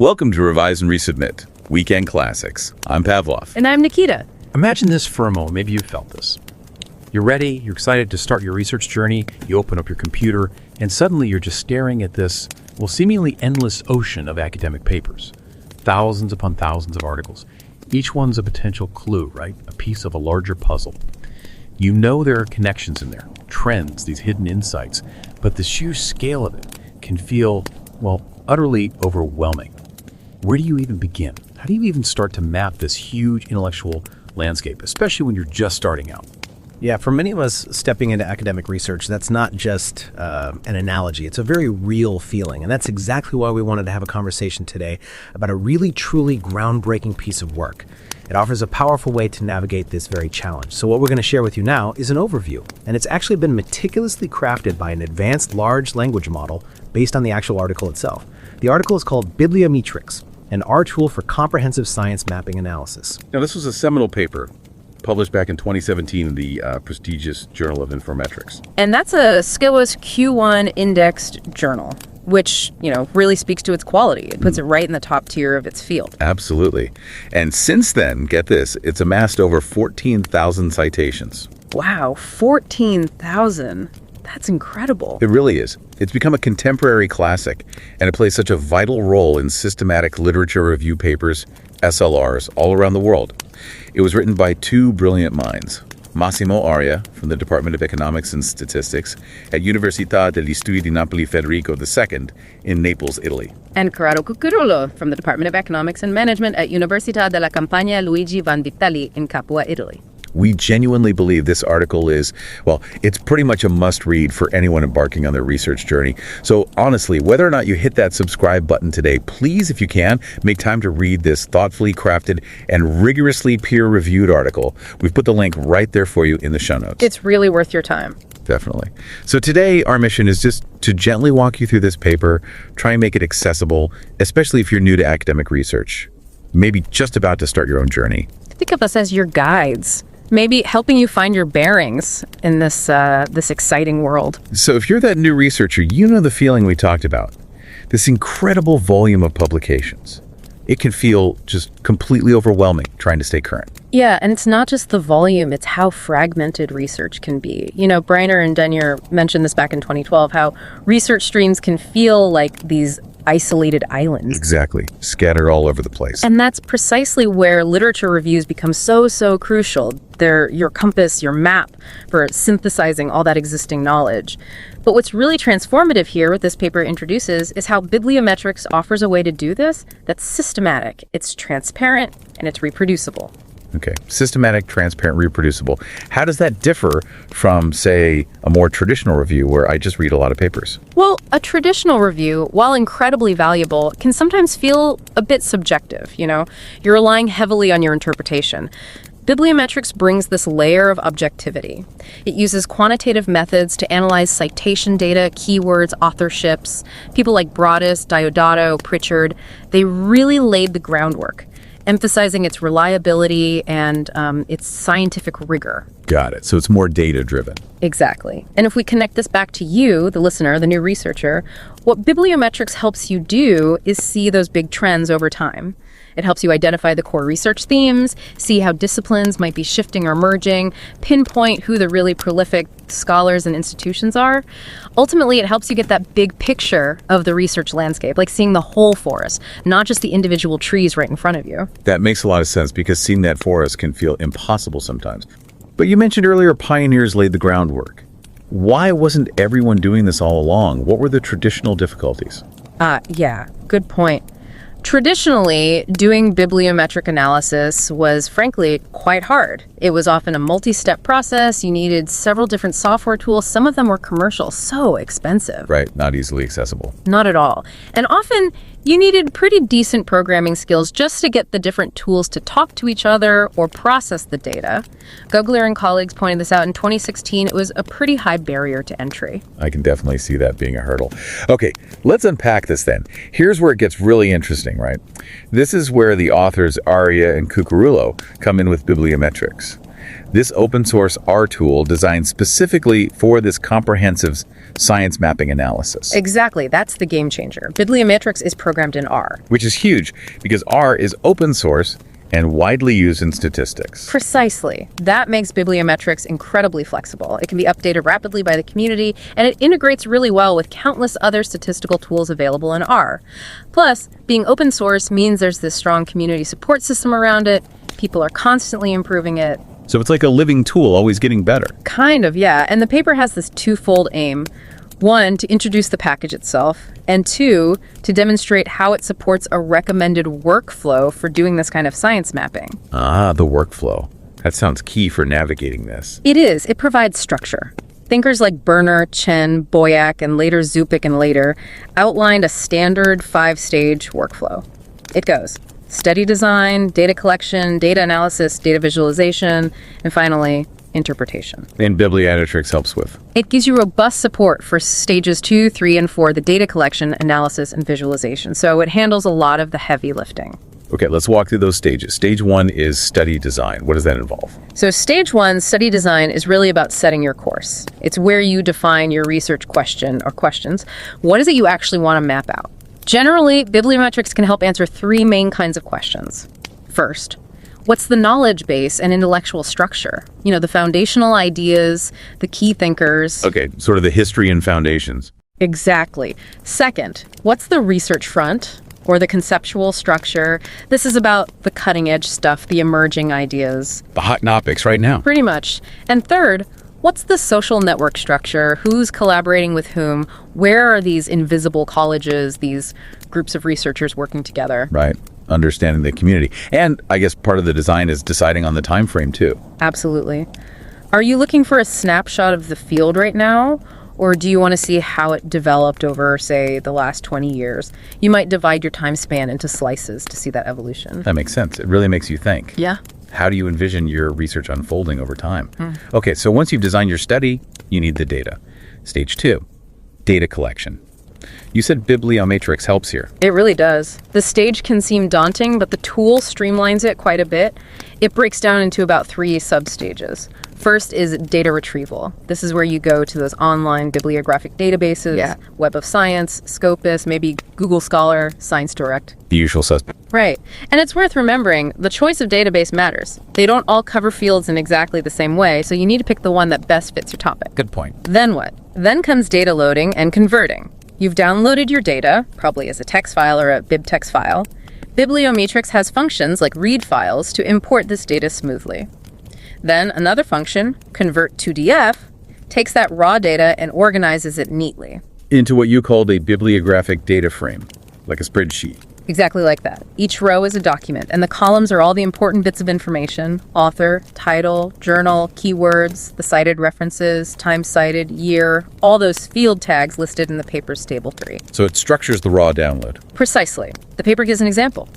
Welcome to Revise and Resubmit, Weekend Classics. I'm Pavlov. And I'm Nikita. Imagine this for a moment. Maybe you've felt this. You're ready, you're excited to start your research journey, you open up your computer, and suddenly you're just staring at this, well, seemingly endless ocean of academic papers. Thousands upon thousands of articles. Each one's a potential clue, right? A piece of a larger puzzle. You know there are connections in there, trends, these hidden insights, but the sheer scale of it can feel, well, utterly overwhelming. Where do you even begin? How do you even start to map this huge intellectual landscape, especially when you're just starting out? Yeah, for many of us stepping into academic research, that's not just an analogy. It's a very real feeling. And that's exactly why we wanted to have a conversation today about a really, truly groundbreaking piece of work. It offers a powerful way to navigate this very challenge. So what we're going to share with you now is an overview. And it's actually been meticulously crafted by an advanced large language model based on the actual article itself. The article is called Bibliometrix, an R tool for comprehensive science mapping analysis. Now, this was a seminal paper published back in 2017 in the prestigious Journal of Informatics. And that's a SCOAS Q1 indexed journal, which, really speaks to its quality. It puts it right in the top tier of its field. Absolutely. And since then, get this, it's amassed over 14,000 citations. Wow, 14,000. That's incredible. It really is. It's become a contemporary classic, and it plays such a vital role in systematic literature review papers, SLRs, all around the world. It was written by two brilliant minds, Massimo Aria from the Department of Economics and Statistics at Università degli Studi di Napoli Federico II in Naples, Italy. And Cuccurullo from the Department of Economics and Management at Università della Campagna Luigi Vanvitelli in Capua, Italy. We genuinely believe this article is, well, it's pretty much a must-read for anyone embarking on their research journey. So honestly, whether or not you hit that subscribe button today, please, if you can, make time to read this thoughtfully crafted and rigorously peer-reviewed article. We've put the link right there for you in the show notes. It's really worth your time. Definitely. So today, our mission is just to gently walk you through this paper, try and make it accessible, especially if you're new to academic research, maybe just about to start your own journey. Think of us as your guides. Maybe helping you find your bearings in this exciting world. So if you're that new researcher, you know the feeling we talked about. This incredible volume of publications. It can feel just completely overwhelming trying to stay current. Yeah, and it's not just the volume, it's how fragmented research can be. Breiner and Denyer mentioned this back in 2012, how research streams can feel like these isolated islands. Exactly. Scattered all over the place. And that's precisely where literature reviews become so crucial. They're your compass, your map for synthesizing all that existing knowledge. But what's really transformative here, what this paper introduces, is how bibliometrix offers a way to do this that's systematic, it's transparent, and it's reproducible. Okay, systematic, transparent, reproducible. How does that differ from, say, a more traditional review where I just read a lot of papers? Well, a traditional review, while incredibly valuable, can sometimes feel a bit subjective, You're relying heavily on your interpretation. Bibliometrix brings this layer of objectivity. It uses quantitative methods to analyze citation data, keywords, authorships. People like Broadus, Diodato, Pritchard, they really laid the groundwork, emphasizing its reliability and its scientific rigor. Got it. So it's more data-driven. Exactly. And if we connect this back to you, the listener, the new researcher, what bibliometrix helps you do is see those big trends over time. It helps you identify the core research themes, see how disciplines might be shifting or merging, pinpoint who the really prolific scholars and institutions are. Ultimately, it helps you get that big picture of the research landscape, like seeing the whole forest, not just the individual trees right in front of you. That makes a lot of sense because seeing that forest can feel impossible sometimes. But you mentioned earlier pioneers laid the groundwork. Why wasn't everyone doing this all along? What were the traditional difficulties? Yeah, good point. Traditionally, doing bibliometric analysis was, frankly, quite hard. It was often a multi-step process. You needed several different software tools. Some of them were commercial, so expensive. Right, not easily accessible. Not at all. And often, you needed pretty decent programming skills just to get the different tools to talk to each other or process the data. Gugler and colleagues pointed this out in 2016. It was a pretty high barrier to entry. I can definitely see that being a hurdle. Okay, let's unpack this then. Here's where it gets really interesting, right? This is where the authors Aria and Cuccurullo come in with bibliometrix. This open source R tool designed specifically for this comprehensive science mapping analysis. Exactly, that's the game changer. Bibliometrix is programmed in R. Which is huge because R is open source and widely used in statistics. Precisely. That makes bibliometrix incredibly flexible. It can be updated rapidly by the community, and it integrates really well with countless other statistical tools available in R. Plus, being open source means there's this strong community support system around it. People are constantly improving it. So it's like a living tool, always getting better. Kind of, yeah. And the paper has this twofold aim. One, to introduce the package itself, and two, to demonstrate how it supports a recommended workflow for doing this kind of science mapping. Ah, the workflow. That sounds key for navigating this. It is. It provides structure. Thinkers like Berner, Chen, Boyack, and later Zupik and later outlined a standard 5-stage workflow. It goes study design, data collection, data analysis, data visualization, and finally, interpretation. And bibliometrix helps with. It gives you robust support for stages 2, 3, and 4, the data collection, analysis, and visualization. So it handles a lot of the heavy lifting. Okay, let's walk through those stages. Stage 1 is study design. What does that involve? So stage 1, study design, is really about setting your course. It's where you define your research question or questions. What is it you actually want to map out? Generally, bibliometrix can help answer 3 main kinds of questions. First, what's the knowledge base and intellectual structure? You know, the foundational ideas, the key thinkers. Okay, sort of the history and foundations. Exactly. Second, what's the research front or the conceptual structure? This is about the cutting edge stuff, the emerging ideas. The hot topics right now. Pretty much. And third, what's the social network structure? Who's collaborating with whom? Where are these invisible colleges, these groups of researchers working together? Right. Understanding the community. And I guess part of the design is deciding on the time frame too. Absolutely. Are you looking for a snapshot of the field right now? Or do you want to see how it developed over, say, the last 20 years? You might divide your time span into slices to see that evolution. That makes sense. It really makes you think. Yeah. How do you envision your research unfolding over time? Okay, so once you've designed your study, you need the data. Stage 2, data collection. You said bibliometrix helps here. It really does. The stage can seem daunting, but the tool streamlines it quite a bit. It breaks down into about 3 substages. First is data retrieval. This is where you go to those online bibliographic databases, Web of Science, Scopus, maybe Google Scholar, ScienceDirect. The usual suspect. Right. And it's worth remembering, the choice of database matters. They don't all cover fields in exactly the same way, so you need to pick the one that best fits your topic. Good point. Then what? Then comes data loading and converting. You've downloaded your data, probably as a text file or a bibtex file. Bibliometrix has functions like read files to import this data smoothly. Then another function, convert to DF, takes that raw data and organizes it neatly. Into what you called a bibliographic data frame, like a spreadsheet. Exactly like that. Each row is a document, and the columns are all the important bits of information: author, title, journal, keywords, the cited references, time cited, year, all those field tags listed in the paper's table 3. So it structures the raw download. Precisely. The paper gives an example.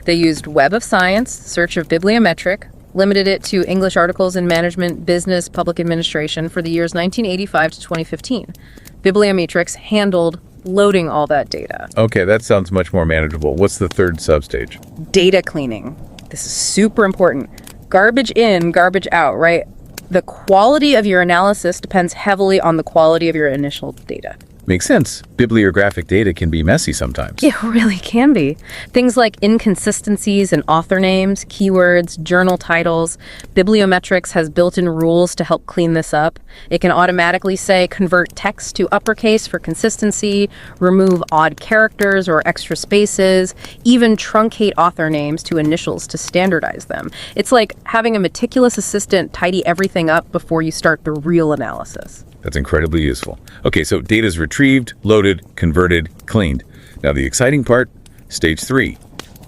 They used Web of Science, search of bibliometric, limited it to English articles in management, business, public administration for the years 1985 to 2015. Bibliometrix handled loading all that data. Okay, that sounds much more manageable. What's the third substage? Data cleaning. This is super important. Garbage in, garbage out, right? The quality of your analysis depends heavily on the quality of your initial data. Makes sense. Bibliographic data can be messy sometimes. It really can be. Things like inconsistencies in author names, keywords, journal titles. Bibliometrix has built-in rules to help clean this up. It can automatically say convert text to uppercase for consistency, remove odd characters or extra spaces, even truncate author names to initials to standardize them. It's like having a meticulous assistant tidy everything up before you start the real analysis. That's incredibly useful. Okay, so data is retrieved, loaded, converted, cleaned. Now the exciting part, stage 3,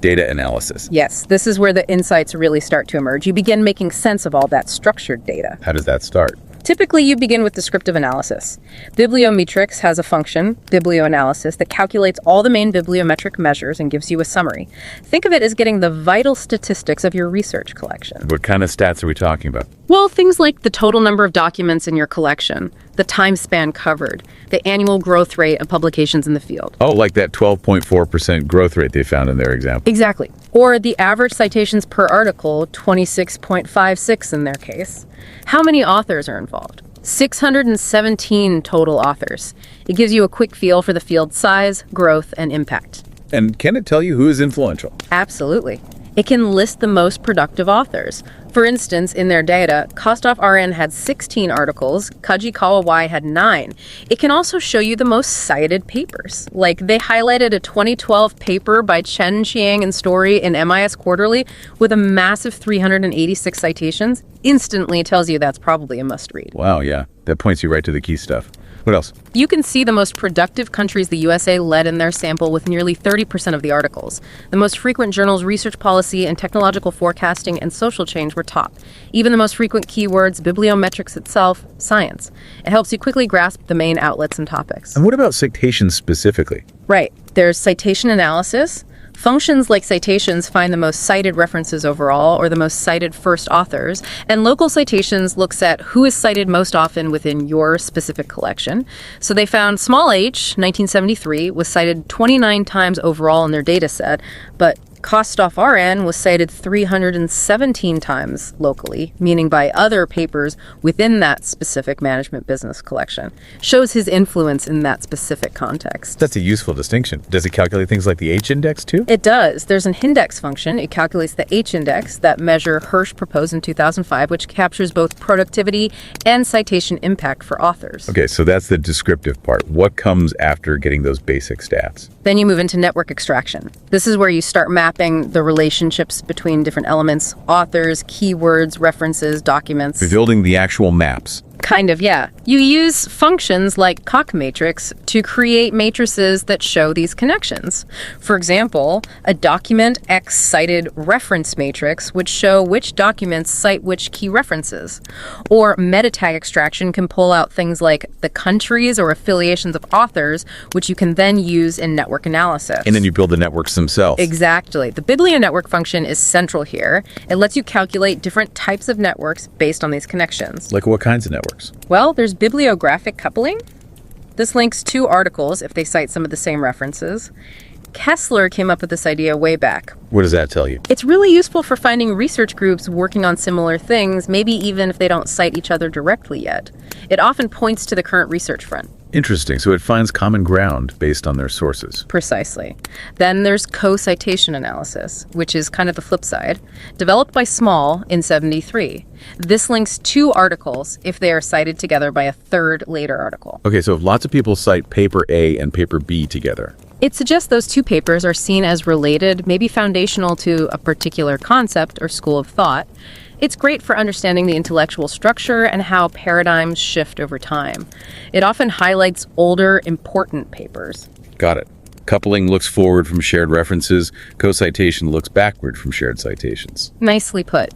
data analysis. Yes, this is where the insights really start to emerge. You begin making sense of all that structured data. How does that start? Typically, you begin with descriptive analysis. Bibliometrix has a function, biblioanalysis, that calculates all the main bibliometric measures and gives you a summary. Think of it as getting the vital statistics of your research collection. What kind of stats are we talking about? Well, things like the total number of documents in your collection, the time span covered, the annual growth rate of publications in the field. Oh, like that 12.4% growth rate they found in their example. Exactly. Or the average citations per article, 26.56 in their case. How many authors are involved? 617 total authors. It gives you a quick feel for the field's size, growth, and impact. And can it tell you who is influential? Absolutely. It can list the most productive authors. For instance, in their data, Kostoff-RN had 16 articles, Kajikawa-Y had 9. It can also show you the most cited papers. Like, they highlighted a 2012 paper by Chen, Chiang, and Story in MIS Quarterly with a massive 386 citations. Instantly tells you that's probably a must-read. Wow, yeah. That points you right to the key stuff. What else? You can see the most productive countries the USA led in their sample with nearly 30% of the articles. The most frequent journals, research policy, and technological forecasting and social change were top. Even the most frequent keywords, bibliometrix itself, science. It helps you quickly grasp the main outlets and topics. And what about citations specifically? Right. There's citation analysis. Functions like citations find the most cited references overall, or the most cited first authors, and local citations looks at who is cited most often within your specific collection. So they found small h, 1973, was cited 29 times overall in their data set, but Kostoff-RN was cited 317 times locally, meaning by other papers within that specific management business collection. Shows his influence in that specific context. That's a useful distinction. Does it calculate things like the H-index too? It does. There's an index function. It calculates the H-index, that measure Hirsch proposed in 2005, which captures both productivity and citation impact for authors. Okay, so that's the descriptive part. What comes after getting those basic stats? Then you move into network extraction. This is where you start mapping the relationships between different elements, authors, keywords, references, documents. Building the actual maps. Kind of, yeah. You use functions like Coq-matrix to create matrices that show these connections. For example, a document X cited reference matrix would show which documents cite which key references. Or meta tag extraction can pull out things like the countries or affiliations of authors, which you can then use in network analysis. And then you build the networks themselves. Exactly. The biblionetwork function is central here. It lets you calculate different types of networks based on these connections. Like what kinds of networks? Well, there's bibliographic coupling. This links two articles if they cite some of the same references. Kessler came up with this idea way back. What does that tell you? It's really useful for finding research groups working on similar things, maybe even if they don't cite each other directly yet. It often points to the current research front. Interesting. So it finds common ground based on their sources. Precisely. Then there's co-citation analysis, which is kind of the flip side, developed by Small in 73. This links two articles if they are cited together by a third later article. Okay, so if lots of people cite paper A and paper B together. It suggests those two papers are seen as related, maybe foundational to a particular concept or school of thought. It's great for understanding the intellectual structure and how paradigms shift over time. It often highlights older, important papers. Got it. Coupling looks forward from shared references. Co-citation looks backward from shared citations. Nicely put.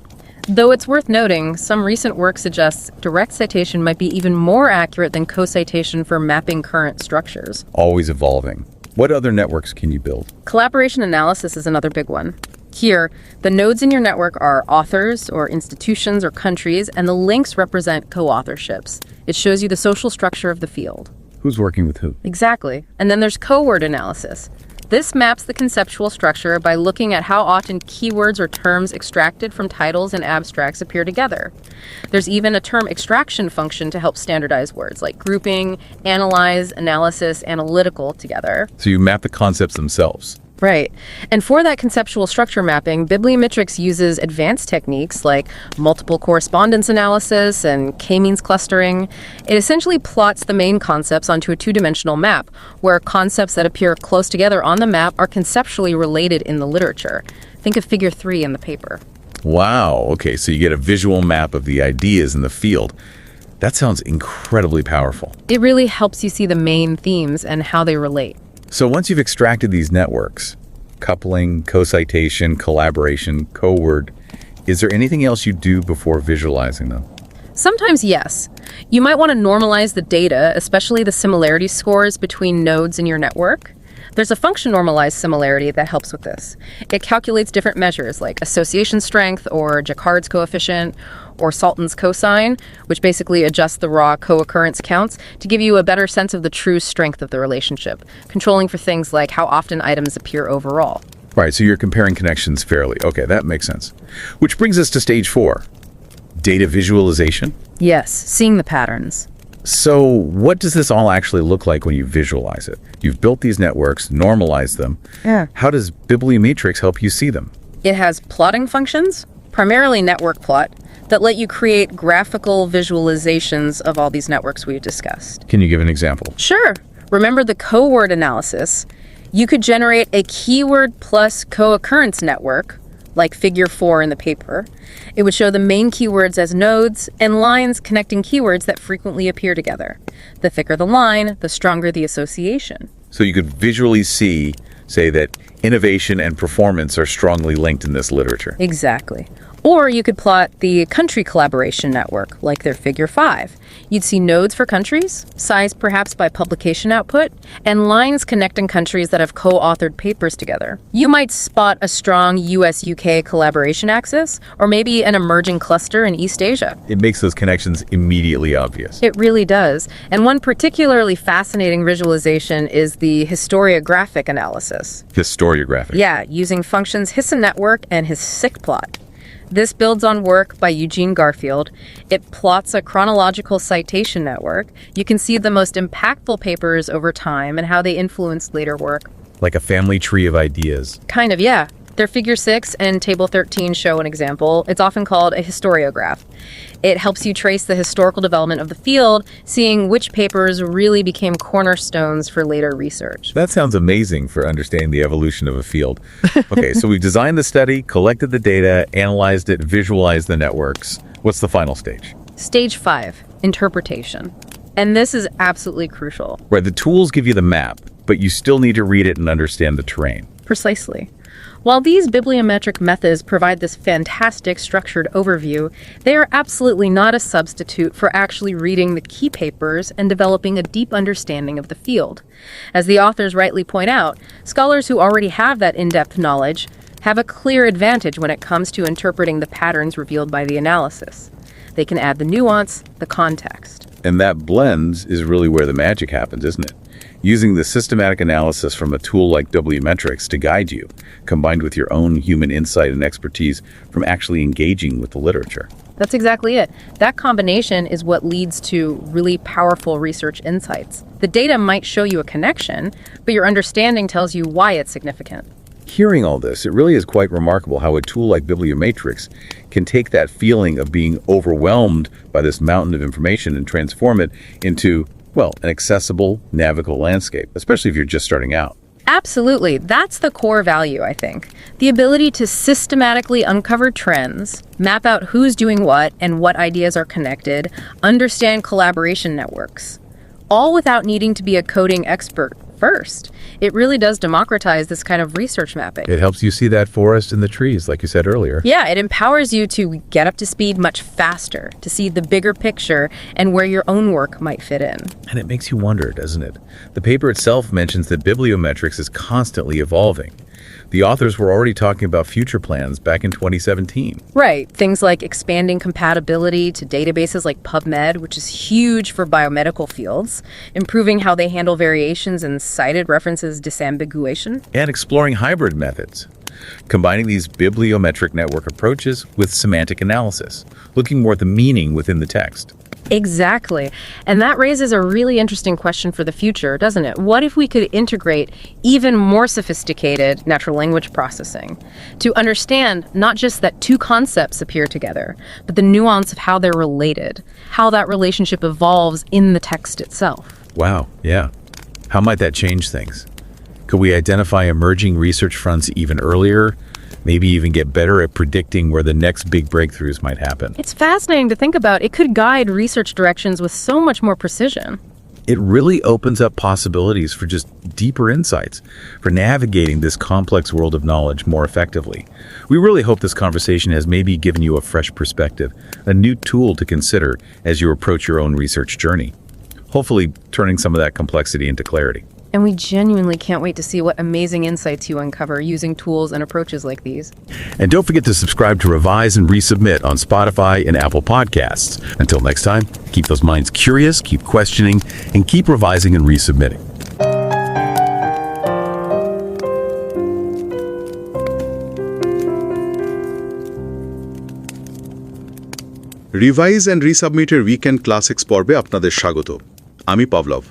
Though it's worth noting, some recent work suggests direct citation might be even more accurate than co-citation for mapping current structures. Always evolving. What other networks can you build? Collaboration analysis is another big one. Here, the nodes in your network are authors or institutions or countries, and the links represent co-authorships. It shows you the social structure of the field. Who's working with who? Exactly. And then there's co-word analysis. This maps the conceptual structure by looking at how often keywords or terms extracted from titles and abstracts appear together. There's even a term extraction function to help standardize words like grouping, analyze, analysis, analytical together. So you map the concepts themselves. Right. And for that conceptual structure mapping, bibliometrix uses advanced techniques like multiple correspondence analysis and k-means clustering. It essentially plots the main concepts onto a two-dimensional map, where concepts that appear close together on the map are conceptually related in the literature. Think of figure 3 in the paper. Wow. Okay, so you get a visual map of the ideas in the field. That sounds incredibly powerful. It really helps you see the main themes and how they relate. So once you've extracted these networks, coupling, co-citation, collaboration, co-word, is there anything else you do before visualizing them? Sometimes, yes. You might want to normalize the data, especially the similarity scores between nodes in your network. There's a function normalized similarity that helps with this. It calculates different measures like association strength or Jacquard's coefficient, or Salton's cosine, which basically adjusts the raw co-occurrence counts to give you a better sense of the true strength of the relationship, controlling for things like how often items appear overall. Right, so you're comparing connections fairly. Okay, that makes sense. Which brings us to stage 4, data visualization. Yes, seeing the patterns. So what does this all actually look like when you visualize it? You've built these networks, normalized them. Yeah. How does bibliometrix help you see them? It has plotting functions, primarily network plot, that let you create graphical visualizations of all these networks we've discussed. Can you give an example? Sure. Remember the co-word analysis? You could generate a keyword plus co-occurrence network, like figure 4 in the paper. It would show the main keywords as nodes and lines connecting keywords that frequently appear together. The thicker the line, the stronger the association. So you could visually see, say, that innovation and performance are strongly linked in this literature. Exactly. Or you could plot the country collaboration network, like their figure 5. You'd see nodes for countries, sized perhaps by publication output, and lines connecting countries that have co-authored papers together. You might spot a strong US-UK collaboration axis, or maybe an emerging cluster in East Asia. It makes those connections immediately obvious. It really does. And one particularly fascinating visualization is the historiographic analysis. Historiographic. Yeah, using functions HisNetwork and HisSicPlot. This builds on work by Eugene Garfield. It plots a chronological citation network. You can see the most impactful papers over time and how they influenced later work. Like a family tree of ideas. Kind of, yeah. Their figure 6 and table 13 show an example. It's often called a historiograph. It helps you trace the historical development of the field, seeing which papers really became cornerstones for later research. That sounds amazing for understanding the evolution of a field. Okay, so we've designed the study, collected the data, analyzed it, visualized the networks. What's the final stage? Stage 5, interpretation. And this is absolutely crucial. Right, the tools give you the map, but you still need to read it and understand the terrain. Precisely. While these bibliometric methods provide this fantastic structured overview, they are absolutely not a substitute for actually reading the key papers and developing a deep understanding of the field. As the authors rightly point out, scholars who already have that in-depth knowledge have a clear advantage when it comes to interpreting the patterns revealed by the analysis. They can add the nuance, the context. And that blends is really where the magic happens, isn't it? Using the systematic analysis from a tool like bibliometrix to guide you, combined with your own human insight and expertise from actually engaging with the literature. That's exactly it. That combination is what leads to really powerful research insights. The data might show you a connection, but your understanding tells you why it's significant. Hearing all this, it really is quite remarkable how a tool like bibliometrix can take that feeling of being overwhelmed by this mountain of information and transform it into, well, an accessible, navigable landscape, especially if you're just starting out. Absolutely. That's the core value, I think. The ability to systematically uncover trends, map out who's doing what and what ideas are connected, understand collaboration networks, all without needing to be a coding expert first. It really does democratize this kind of research mapping. It helps you see that forest in the trees, like you said earlier. Yeah, it empowers you to get up to speed much faster, to see the bigger picture and where your own work might fit in. And it makes you wonder, doesn't it? The paper itself mentions that bibliometrix is constantly evolving. The authors were already talking about future plans back in 2017. Right. Things like expanding compatibility to databases like PubMed, which is huge for biomedical fields, improving how they handle variations and cited references disambiguation. And exploring hybrid methods, combining these bibliometric network approaches with semantic analysis, looking more at the meaning within the text. Exactly. And that raises a really interesting question for the future, doesn't it? What if we could integrate even more sophisticated natural language processing to understand not just that two concepts appear together, but the nuance of how they're related, how that relationship evolves in the text itself? Wow, yeah. How might that change things? Could we identify emerging research fronts even earlier? Maybe even get better at predicting where the next big breakthroughs might happen. It's fascinating to think about. It could guide research directions with so much more precision. It really opens up possibilities for just deeper insights, for navigating this complex world of knowledge more effectively. We really hope this conversation has maybe given you a fresh perspective, a new tool to consider as you approach your own research journey, hopefully turning some of that complexity into clarity. And we genuinely can't wait to see what amazing insights you uncover using tools and approaches like these. And don't forget to subscribe to Revise and Resubmit on Spotify and Apple Podcasts. Until next time, keep those minds curious, keep questioning, and keep revising and resubmitting. Revise and রিসাবমিটের weekend classics পর্বে আপনাদের স্বাগত। আমি পভলভ।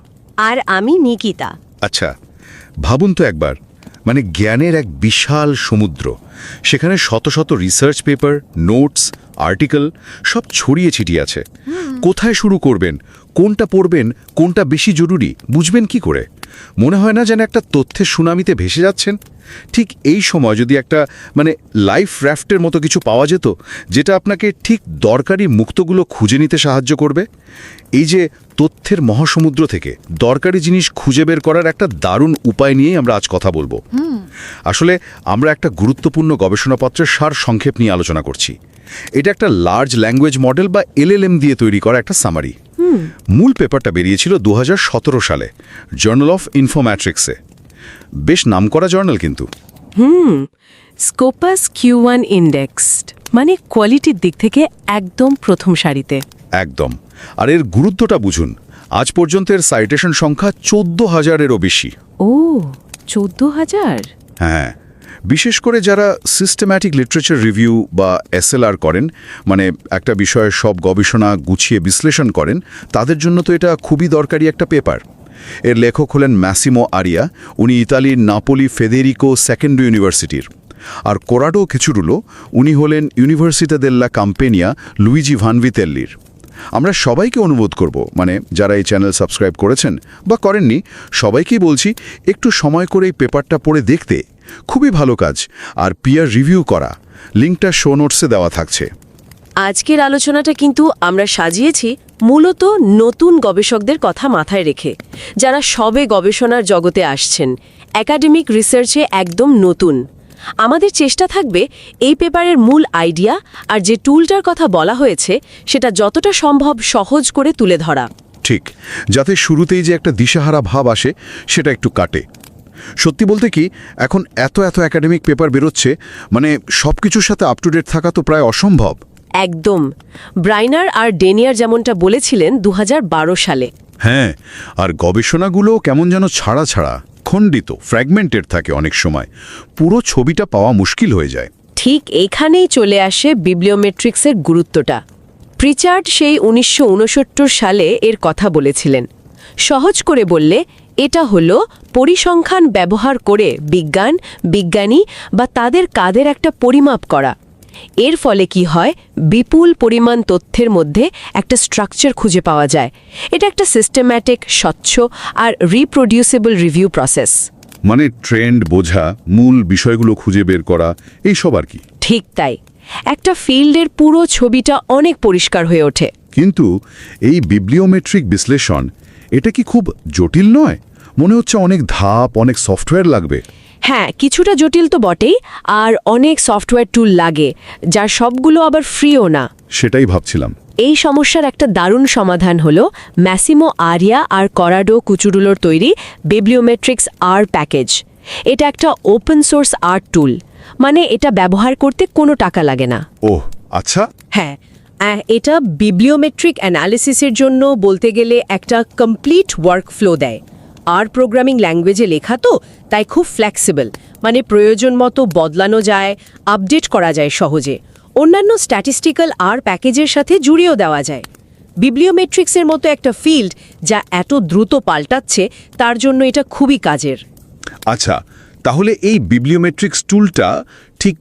আর আমি নিকিতা। আচ্ছা, ভাবুন তো একবার, মানে জ্ঞানের এক বিশাল সমুদ্র, সেখানে শত শত রিসার্চ পেপার, নোটস, আর্টিকেল সব ছড়িয়ে ছিটিয়ে আছে। কোথায় শুরু করবেন, কোনটা পড়বেন, কোনটা বেশি জরুরি বুঝবেন কি করে? মনে হয় না যেন একটা তথ্যের সুনামিতে ভেসে যাচ্ছেন? ঠিক এই সময় যদি একটা লাইফ র্যাফটের মতো কিছু পাওয়া যেত, যেটা আপনাকে ঠিক দরকারি মুক্তগুলো খুঁজে নিতে সাহায্য করবে। এই যে তথ্যের মহাসমুদ্র থেকে দরকারি জিনিস খুঁজে বের করার একটা দারুণ উপায় নিয়েই আমরা আজ কথা বলবো। আসলে আমরা একটা গুরুত্বপূর্ণ গবেষণাপত্রের সার সংক্ষেপ নিয়ে আলোচনা করছি। এটা একটা লার্জ ল্যাঙ্গুয়েজ মডেল বা LLM দিয়ে তৈরি করা একটা সামারি। মূল পেপারটা বেরিয়েছিল 2017 সালে জার্নাল অফ ইনফোম্যাট্রিক্সে। বেশ নামকরা জার্নাল কিন্তু। স্কোপাস Q1 ইন্ডেক্সড, মানে কোয়ালিটির দিক থেকে একদম প্রথম সারিতে। একদম। আর এর গুরুত্বটা বুঝুন, আজ পর্যন্ত এর সাইটেশন সংখ্যা 14,000-এরও বেশি। ও, 14,000? হ্যাঁ, বিশেষ করে যারা সিস্টেম্যাটিক লিটারেচার রিভিউ বা SLR করেন, মানে একটা বিষয়ের সব গবেষণা গুছিয়ে বিশ্লেষণ করেন, তাদের জন্য তো এটা খুবই দরকারি একটা পেপার। এর লেখক হলেন ম্যাসিমো আরিয়া, উনি ইতালির নাপোলি ফেদেরিকো সেকেন্ডো ইউনিভার্সিটির। আর কুচুরুলো, উনি হলেন ইউনিভার্সিতে দেল্লা কাম্পেনিয়া লুইজি ভানভিতেল্লির। আমরা সবাইকে অনুরোধ করব, মানে যারা এই চ্যানেল সাবস্ক্রাইব করেছেন বা করেননি, সবাইকেই বলছি একটু সময় করে এই পেপারটা পড়ে দেখতে। খুবই ভালো কাজ। আর পিয়ার রিভিউ করা, লিঙ্কটা শো নোটসে দেওয়া থাকছে। আজকের আলোচনাটা কিন্তু আমরা সাজিয়েছি মূলত নতুন গবেষকদের কথা মাথায় রেখে, যারা সবে গবেষণার জগতে আসছেন, একাডেমিক রিসার্চে একদম নতুন। আমাদের চেষ্টা থাকবে এই পেপারের মূল আইডিয়া আর যে টুলটার কথা বলা হয়েছে সেটা যতটা সম্ভব সহজ করে তুলে ধরা। ঠিক, যাতে শুরুতেই যে একটা দিশাহারা ভাব আসে সেটা একটু কাটে। সত্যি বলতে কি, এখন এত একাডেমিক পেপার বেরোচ্ছে, মানে সব কিছুর সাথে আপ টু ডেট থাকা তো প্রায় অসম্ভব। একদম। ব্রাইনার আর ডেনিয়ার যেমনটা বলেছিলেন 2012 সালে। হ্যাঁ, আর গবেষণাগুলো কেমন যেন ছাড়া খণ্ডিত, ফ্র্যাগমেন্টেড থাকে অনেক সময়। পুরো ছবিটা পাওয়া মুশকিল হয়ে যায়। ঠিক এইখানেই চলে আসে বিবলিওমেট্রিক্সের গুরুত্বটা। প্রিচার্ড সেই 1969 সালে এর কথা বলেছিলেন। সহজ করে বললে এটা হলো পরিসংখ্যান ব্যবহার করে বিজ্ঞানী বা তাদের কাজের একটা পরিমাপ করা। এর ফলে কি হয়, বিপুল পরিমাণ তথ্যের মধ্যে একটা স্ট্রাকচার খুঁজে পাওয়া যায়। এটা একটা সিস্টেম্যাটিক, স্বচ্ছ আর রিপ্রোডিউসেবল রিভিউ প্রসেস। মানে ট্রেন্ড বোঝা, মূল বিষয়গুলো খুঁজে বের করা, এইসব আর কি। ঠিক তাই। একটা ফিল্ডের পুরো ছবিটা অনেক পরিষ্কার হয়ে ওঠে। কিন্তু এই বিবলিওমেট্রিক বিশ্লেষণ, এটা কি খুব জটিল নয়? মনে হচ্ছে অনেক ধাপ, অনেক সফটওয়্যার লাগবে। হ্যাঁ, কিছুটা জটিল তো বটেই, আর অনেক সফটওয়্যার টুল লাগে, যার সবগুলো আবার ফ্রিও না। সেটাই ভাবছিলাম। এই সমস্যার একটা দারুণ সমাধান হলো ম্যাসিমো আরিয়া আর কুচুরুলোর তৈরি বিবলিওমেট্রিক্স আর প্যাকেজ। এটা একটা ওপেন সোর্স আর্ট টুল, মানে এটা ব্যবহার করতে কোনো টাকা লাগে না। ওহ, আচ্ছা। হ্যাঁ, এটা বিবলিওমেট্রিক অ্যানালিসিসের জন্য বলতে গেলে একটা কমপ্লিট ওয়ার্কফ্লো দেয়। আর প্রোগ্রামিং ল্যাঙ্গুয়েজে লেখা তো, তাই খুব ফ্লেক্সিবল, মানে প্রয়োজন মতো বদলানো যায়, আপডেট করা যায় সহজে। অন্যান্য স্ট্যাটিস্টিক্যাল আর প্যাকেজের সাথে জুড়েও দেওয়া যায়। বিবলিওমেট্রিক্সের মতো একটা ফিল্ড যা এত দ্রুত পাল্টাচ্ছে, তার জন্য এটা খুবই কাজের। আচ্ছা, তাহলে এই বিবলিওমেট্রিক্স টুলটা ঠিক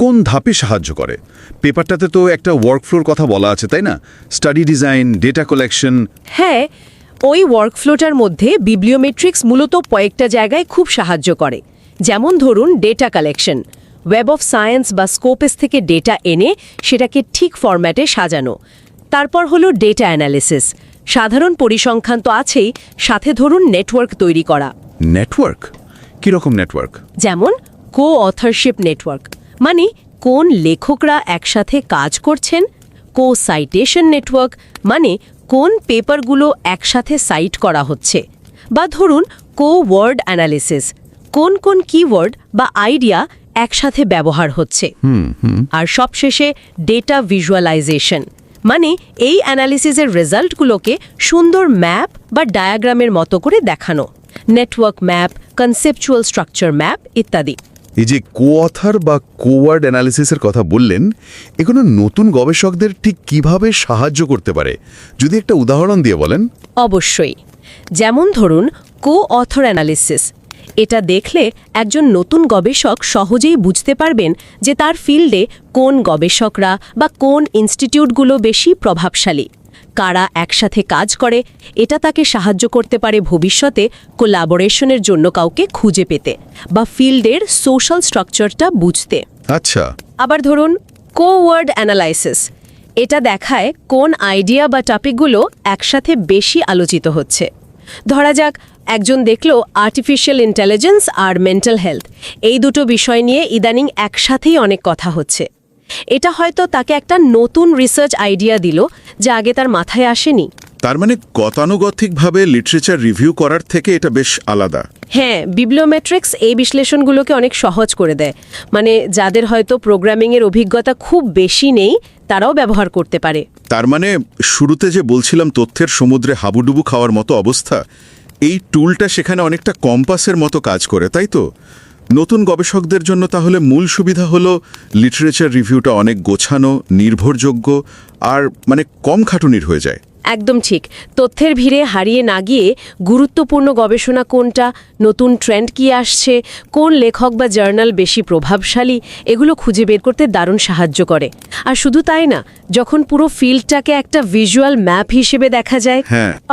কোন ধাপে সাহায্য করে? পেপারটাতে তো একটা ওয়ার্কফ্লোর কথা বলা আছে, তাই না? Study design, data collection. হ্যাঁ, ওই ওয়ার্কফ্লোটার মধ্যে বিবলিওমেট্রিক্স মূলত কয়েকটা জায়গায় খুব সাহায্য করে। যেমন ধরুন data collection, web of science বা স্কোপেস থেকে ডেটা এনে সেটাকে ঠিক ফরম্যাটে সাজানো। তারপর হলো ডেটা অ্যানালিসিস, সাধারণ পরিসংখ্যান তো আছেই, সাথে ধরুন নেটওয়ার্ক তৈরি করা। নেটওয়ার্ক? কীরকম নেটওয়ার্ক? যেমন কো-অথরশিপ নেটওয়ার্ক, মানে কোন লেখকরা একসাথে কাজ করছেন। কো-সাইটেশন নেটওয়ার্ক, মানে কোন পেপারগুলো একসাথে সাইট করা হচ্ছে। বা ধরুন ওয়ার্ড অ্যানালিসিস, কোন কোন কিওয়ার্ড বা আইডিয়া একসাথে ব্যবহার হচ্ছে। আর সবশেষে ডেটা ভিজুয়ালাইজেশন, মানে এই অ্যানালিসিসের রেজাল্টগুলোকে সুন্দর ম্যাপ বা ডায়াগ্রামের মতো করে দেখানো, network map, conceptual structure map ইত্যাদি। এই যে কো-অথর বা কোওয়ার্ড অ্যানালিসিসের কথা বললেন, এগুলো নতুন গবেষকদের ঠিক কিভাবে সাহায্য করতে পারে, যদি একটা উদাহরণ দিয়ে বলেন। অবশ্যই। যেমন ধরুন কো-অথর অ্যানালিসিস, এটা দেখলে একজন নতুন গবেষক সহজেই বুঝতে পারবেন যে তার ফিল্ডে কোন গবেষকরা বা কোন ইনস্টিটিউটগুলো বেশি প্রভাবশালী, কারা একসাথে কাজ করে। এটা তাকে সাহায্য করতে পারে ভবিষ্যতে কোলাবোরেশনের জন্য কাউকে খুঁজে পেতে বা ফিল্ডের সোশ্যাল স্ট্রাকচারটা বুঝতে। আচ্ছা। আবার ধরুন কোওয়ার্ড অ্যানালাইসিস, এটা দেখায় কোন আইডিয়া বা টপিকগুলো একসাথে বেশি আলোচিত হচ্ছে। ধরা যাক একজন দেখলো আর্টিফিশিয়াল ইন্টেলিজেন্স আর মেন্টাল হেলথ, এই দুটো বিষয় নিয়ে ইদানিং একসাথেই অনেক কথা হচ্ছে। এটা হয়তো তাকে একটা নতুন রিসার্চ আইডিয়া দিল যা আগে তার মাথায় আসেনি। তার মানে গতানুগতিকভাবে লিটারেচার রিভিউ করার থেকে এটা বেশ আলাদা। হ্যাঁ, বিবলিওমেট্রিক্স এই বিশ্লেষণগুলোকে অনেক সহজ করে দেয়, মানে যাদের হয়তো প্রোগ্রামিংয়ের অভিজ্ঞতা খুব বেশি নেই তারাও ব্যবহার করতে পারে। তার মানে শুরুতে যে বলছিলাম তথ্যের সমুদ্রে হাবুডুবু খাওয়ার মতো অবস্থা, এই টুলটা সেখানে অনেকটা কম্পাসের মতো কাজ করে, তাই তো? নতুন গবেষকদের জন্য তাহলে মূল সুবিধা হলো লিটারেচার রিভিউটা অনেক গোছানো, নির্ভরযোগ্য আর মানে কম খাটুনির হয়ে যায়। একদম ঠিক। তথ্যের ভিড়ে হারিয়ে না গিয়ে গুরুত্বপূর্ণ গবেষণা কোনটা, নতুন ট্রেন্ড কি আসছে, কোন লেখক বা জার্নাল বেশি প্রভাবশালী, এগুলো খুঁজে বের করতে দারুণ সাহায্য করে। আর শুধু তাই না, যখন পুরো ফিল্ডটাকে একটা ভিজুয়াল ম্যাপ হিসেবে দেখা যায়,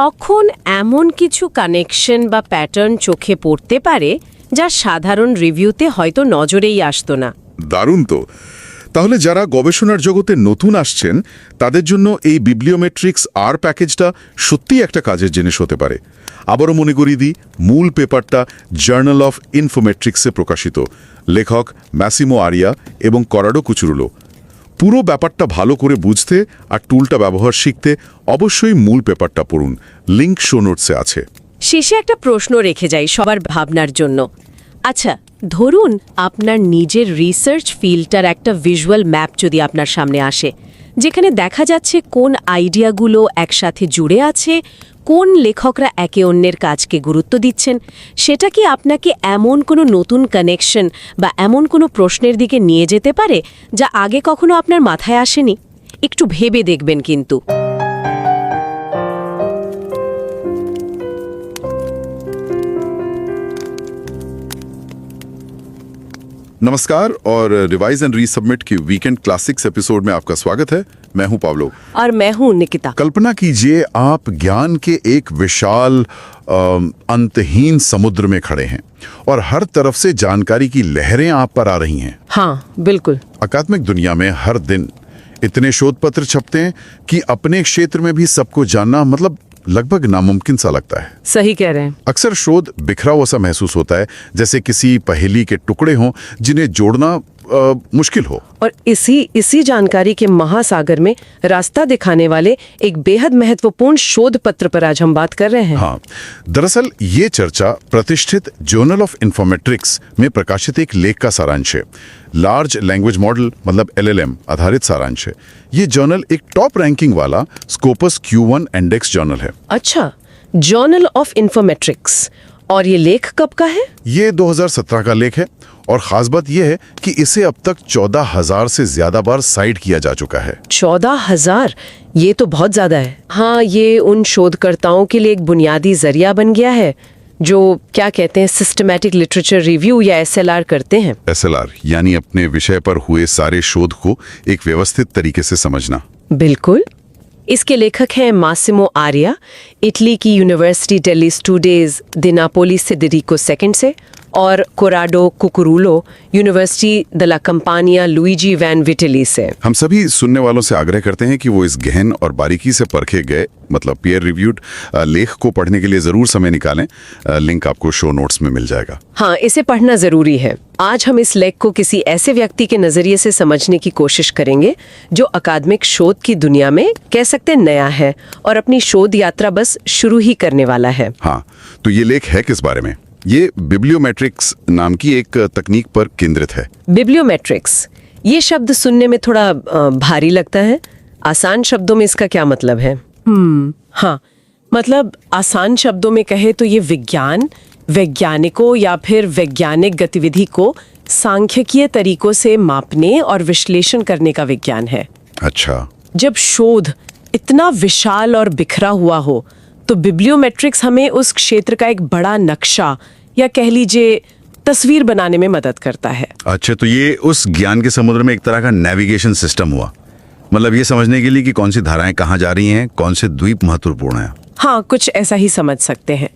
তখন এমন কিছু কানেকশন বা প্যাটার্ন চোখে পড়তে পারে যা সাধারণ রিভিউতে হয়তো নজরেই আসতো না। দারুণ তো। তাহলে যারা গবেষণার জগতে নতুন আসছেন তাদের জন্য এই বিবলিওমেট্রিক্স আর প্যাকেজটা সত্যিই একটা কাজের জিনিস হতে পারে। আবারও মনে করিয়ে দিই, মূল পেপারটা জার্নাল অফ ইনফোমেট্রিক্সে প্রকাশিত, লেখক ম্যাসিমো আরিয়া এবং কুচুরুলো। পুরো ব্যাপারটা ভালো করে বুঝতে আর টুলটা ব্যবহার শিখতে অবশ্যই মূল পেপারটা পড়ুন, লিঙ্ক শো নোটসে আছে। শেষে একটা প্রশ্ন রেখে যাই সবার ভাবনার জন্য। আচ্ছা, ধরুন আপনার নিজের রিসার্চ ফিল্ডটার একটা ভিজুয়াল ম্যাপ যদি আপনার সামনে আসে, যেখানে দেখা যাচ্ছে কোন আইডিয়াগুলো একসাথে জুড়ে আছে, কোন লেখকরা একে অন্যের কাজকে গুরুত্ব দিচ্ছেন, সেটা কি আপনাকে এমন কোনো নতুন কানেকশন বা এমন কোনো প্রশ্নের দিকে নিয়ে যেতে পারে যা আগে কখনো আপনার মাথায় আসেনি? একটু ভেবে দেখবেন কিন্তু। नमस्कार और रिवाइज एंड रीसबमिट की वीकेंड क्लासिक्स एपिसोड में आपका स्वागत है। मैं हूं पावलो और मैं हूं निकिता। कल्पना कीजिए आप ज्ञान के एक विशाल अंतहीन समुद्र में खड़े हैं और हर तरफ से जानकारी की लहरें आप पर आ रही हैं। हाँ, बिल्कुल। अकादमिक दुनिया में हर दिन इतने शोध पत्र छपते हैं कि अपने क्षेत्र में भी सबको जानना मतलब लगभग नामुमकिन सा लगता है। सही कह रहे हैं। अक्सर शोध बिखरा हुआ सा महसूस होता है, जैसे किसी पहेली के टुकड़े हों जिन्हें जोड़ना मुश्किल हो। और इसी जानकारी के महासागर में रास्ता दिखाने वाले एक बेहद महत्वपूर्ण शोध पत्र पर आज हम बात कर रहे हैं। हाँ, दरअसल ये चर्चा प्रतिष्ठित जर्नल ऑफ इन्फोमेट्रिक्स में प्रकाशित एक लेख का सारांश है। लार्ज लैंग्वेज मॉडल मतलब LLM आधारित सारांश है। ये जर्नल एक टॉप रैंकिंग वाला स्कोपस Q1 इंडेक्स जर्नल है। अच्छा, जर्नल ऑफ इन्फोमेट्रिक्स। और ये लेख कब का है? ये 2017 का लेख है और खास बात यह है कि इसे अब तक 14,000 से ज्यादा बार साइट किया जा चुका है। 14,000? ये तो बहुत ज्यादा है। हाँ, ये उन शोधकर्ताओं के लिए एक बुनियादी जरिया बन गया है जो क्या कहते हैं सिस्टमैटिक लिटरेचर रिव्यू या SLR करते हैं। SLR यानी अपने विषय पर हुए सारे शोध को एक व्यवस्थित तरीके से समझना। बिल्कुल। इसके लेखक हैं मासिमो आरिया, इटली की university degli studi di Napoli Federico second से, और Corrado Cuccurullo university della Campania Luigi Vanvitelli से। हम सभी सुनने वालों से आग्रह करते हैं कि वो इस गहन और बारीकी से परखे गए मतलब पीयर रिव्यूड लेख को पढ़ने के लिए जरूर समय निकालें। लिंक आपको शो नोट्स में मिल जाएगा। हाँ, इसे पढ़ना जरूरी है। आज हम इस लेख को किसी ऐसे व्यक्ति के नजरिए से समझने की कोशिश करेंगे जो अकादमिक शोध की दुनिया में कह सकते नया है और अपनी शोध यात्रा बस शुरू ही करने वाला है। हाँ, तो ये लेख है किस बारे में? ये बिब्लियोमेट्रिक्स नाम की एक तकनीक पर केंद्रित है। बिब्लियोमेट्रिक्स, ये शब्द सुनने में थोड़ा भारी लगता है। आसान शब्दों में इसका क्या मतलब है? हाँ, मतलब आसान शब्दों में कहे तो ये विज्ञान, वैज्ञानिकों या फिर वैज्ञानिक गतिविधि को सांख्यिकीय तरीकों से मापने और विश्लेषण करने का विज्ञान है। अच्छा। जब शोध इतना विशाल और बिखरा हुआ हो तो बिब्लियोमेट्रिक्स हमें उस क्षेत्र का एक बड़ा नक्शा या कह लीजिए तस्वीर बनाने में मदद करता है। अच्छा, तो ये उस ज्ञान के समुद्र में एक तरह का नेविगेशन सिस्टम हुआ, मतलब ये समझने के लिए कि कौन सी धाराएं कहाँ जा रही हैं, कौन से द्वीप महत्वपूर्ण हैं। हाँ, कुछ ऐसा ही समझ सकते हैं।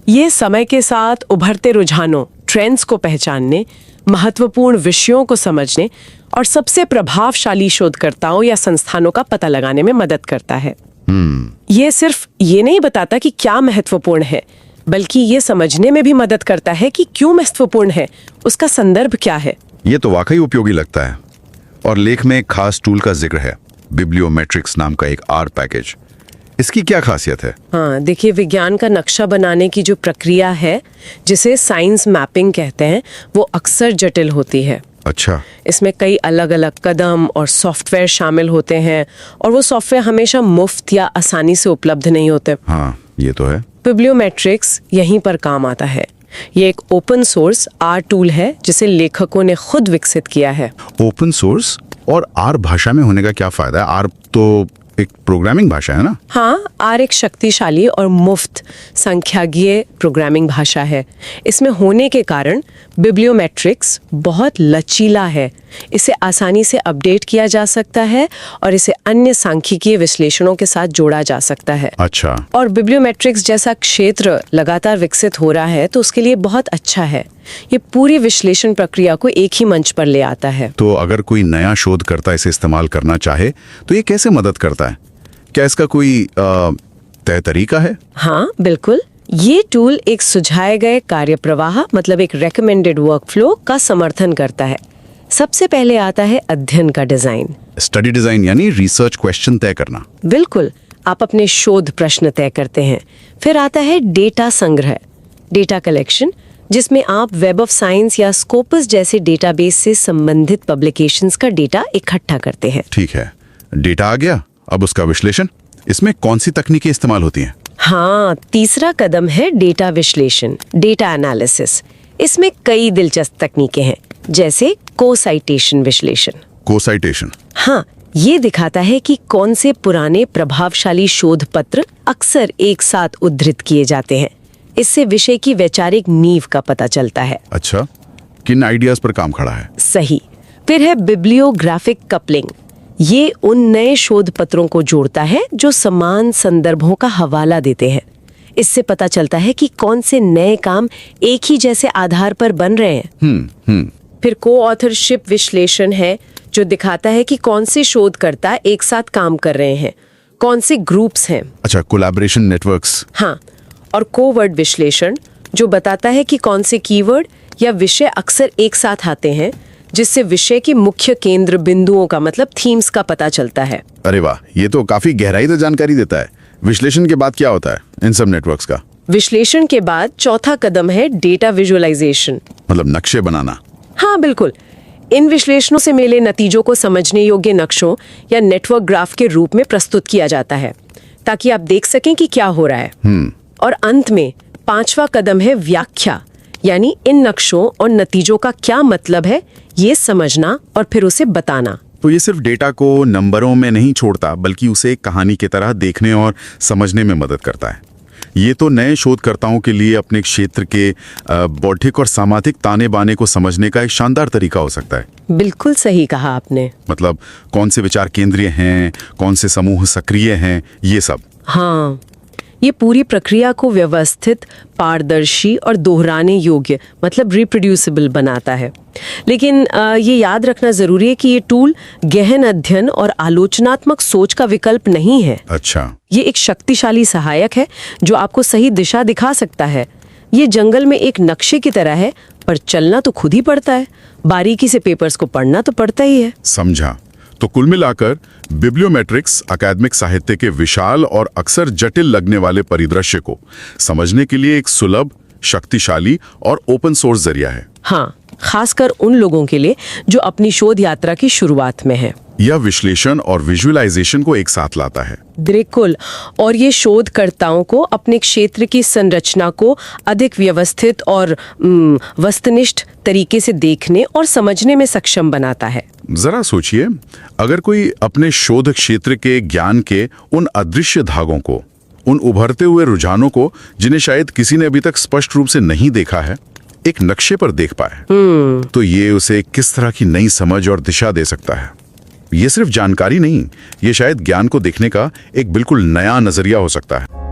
ये समय के साथ उभरते रुझानों, ट्रेंड्स को पहचानने, महत्वपूर्ण विषयों को समझने और सबसे प्रभावशाली शोधकर्ताओं या संस्थानों का पता लगाने में मदद करता है। ये सिर्फ ये नहीं बताता कि क्या महत्वपूर्ण है, बल्कि ये समझने में भी मदद करता है कि क्यों महत्वपूर्ण है, उसका संदर्भ क्या है। ये तो वाकई उपयोगी लगता है। और लेख में एक खास टूल का जिक्र है, बिब्लियोमेट्रिक्स नाम का एक आर पैकेज। इसकी क्या खासियत है? हाँ, देखिए, विज्ञान का नक्शा बनाने की जो प्रक्रिया है, जिसे साइंस मैपिंग कहते हैं, वो अक्सर जटिल होती है। अच्छा। इसमें कई अलग अलग कदम और सॉफ्टवेयर शामिल होते हैं और वो सॉफ्टवेयर हमेशा मुफ्त या आसानी से उपलब्ध नहीं होते। हाँ, ये तो है। बिब्लियोमेट्रिक्स यहीं पर काम आता है। ये एक ओपन सोर्स आर टूल है जिसे लेखकों ने खुद विकसित किया है। ओपन सोर्स और आर भाषा में होने का क्या फायदा है? आर तो एक प्रोग्रामिंग भाषा है ना? हाँ, आर एक शक्तिशाली और मुफ्त संख्याज्ञीय प्रोग्रामिंग भाषा है। इसमें होने के कारण बिब्लियोमेट्रिक्स बहुत लचीला है। इसे आसानी से अपडेट किया जा सकता है और इसे अन्य सांख्यिकीय विश्लेषणों के साथ जोड़ा जा सकता है। अच्छा। और बिब्लियोमेट्रिक्स जैसा क्षेत्र लगातार विकसित हो रहा है तो उसके लिए बहुत अच्छा है। ये पूरी विश्लेषण प्रक्रिया को एक ही मंच पर ले आता है। तो अगर कोई नया शोधकर्ता इसे इस्तेमाल करना चाहे तो ये कैसे मदद करता है? क्या इसका कोई तय तरीका है? हाँ, बिल्कुल। ये टूल एक सुझाए गए कार्य प्रवाह मतलब एक रेकमेंडेड वर्कफ्लो का समर्थन करता है। सबसे पहले आता है अध्ययन का डिजाइन। स्टडी डिजाइन यानी रिसर्च क्वेश्चन तय करना। बिल्कुल, आप अपने शोध प्रश्न तय करते हैं। फिर आता है डेटा संग्रह, डेटा कलेक्शन, जिसमें आप वेब ऑफ साइंस या स्कोपस जैसे डेटाबेस से संबंधित पब्लिकेशंस का डेटा इकट्ठा करते हैं। ठीक है, डेटा आ गया, अब उसका विश्लेषण। इसमें कौन सी तकनीकें इस्तेमाल होती हैं? हाँ, तीसरा कदम है डेटा विश्लेषण, डेटा एनालिसिस। इसमें कई दिलचस्प तकनीकें हैं, जैसे को-साइटेशन विश्लेषण। को-साइटेशन? हाँ, ये दिखाता है कि कौन से पुराने प्रभावशाली शोध पत्र अक्सर एक साथ उद्धृत किए जाते हैं। इससे विषय की वैचारिक नींव का पता चलता है। अच्छा, किन आइडियाज पर काम खड़ा है? सही। फिर है बिब्लियोग्राफिक कपलिंग। ये उन नए शोध पत्रों को जोड़ता है जो समान संदर्भों का हवाला देते हैं। इससे पता चलता है कि कौन से नए काम एक ही जैसे आधार पर बन रहे हैं। फिर को-ऑथरशिप विश्लेषण है, जो दिखाता है कि कौन से शोधकर्ता एक साथ काम कर रहे हैं, कौन से ग्रुप्स हैं। अच्छा, कोलैबोरेशन नेटवर्क्स। हाँ, और कोवर्ड विश्लेषण, जो बताता है कि कौन से कीवर्ड या विषय अक्सर एक साथ आते हैं, जिससे विषय की मुख्य केंद्र बिंदुओं का मतलब थीम्स का पता चलता है। अरे वाह, ये तो काफी गहराई से जानकारी देता है। विश्लेषण के बाद क्या होता है इन सब नेटवर्क्स का? विश्लेषण के बाद चौथा कदम है डेटा विजुअलाइजेशन, मतलब नक्शे बनाना। हाँ, बिल्कुल। इन विश्लेषणों से मिले नतीजों को समझने योग्य नक्शों या नेटवर्क ग्राफ के रूप में प्रस्तुत किया जाता है, ताकि आप देख सकें कि क्या हो रहा है। और अंत में पांचवा कदम है व्याख्या, यानी इन नक्शों और नतीजों का क्या मतलब है ये समझना और फिर उसे बताना। तो ये सिर्फ डेटा को नंबरों में नहीं छोड़ता, बल्कि उसे एक कहानी की तरह देखने और समझने में मदद करता है। ये तो नए शोधकर्ताओं के लिए अपने क्षेत्र के बौद्धिक और सामाजिक ताने बाने को समझने का एक शानदार तरीका हो सकता है। बिल्कुल सही कहा आपने। मतलब कौन से विचार केंद्रीय हैं, कौन से समूह सक्रिय हैं, ये सब। हाँ, ये पूरी प्रक्रिया को व्यवस्थित, पारदर्शी और दोहराने योग्य मतलब रिप्रोड्यूसिबल बनाता है। लेकिन ये याद रखना ज़रूरी है कि ये टूल गहन अध्ययन और आलोचनात्मक सोच का विकल्प नहीं है। अच्छा। ये एक शक्तिशाली सहायक है जो आपको सही दिशा दिखा सकता है। ये जंगल में एक नक्शे की तरह है, पर चलना तो खुद ही पड़ता है। बारीकी से पेपर्स को पढ़ना तो पड़ता ही है। समझा। तो कुल मिलाकर बिब्लियोमेट्रिक्स अकादमिक साहित्य के विशाल और अक्सर जटिल लगने वाले परिदृश्य को समझने के लिए एक सुलभ, शक्तिशाली और ओपन सोर्स जरिया है। हाँ, खासकर उन लोगों के लिए जो अपनी शोध यात्रा की शुरुआत में है। यह विश्लेषण और विजुअलाइजेशन को एक साथ लाता है। बिल्कुल, और ये शोधकर्ताओं को अपने क्षेत्र की संरचना को अधिक व्यवस्थित और वस्तुनिष्ठ तरीके से देखने और समझने में सक्षम बनाता है। जरा सोचिए, अगर कोई अपने शोध क्षेत्र के ज्ञान के उन अदृश्य धागों को, उन उभरते हुए रुझानों को जिन्हें शायद किसी ने अभी तक स्पष्ट रूप से नहीं देखा है, एक नक्शे पर देख पाए, तो ये उसे किस तरह की नई समझ और दिशा दे सकता है। ये सिर्फ जानकारी नहीं, ये शायद ज्ञान को देखने का एक बिल्कुल नया नजरिया हो सकता है।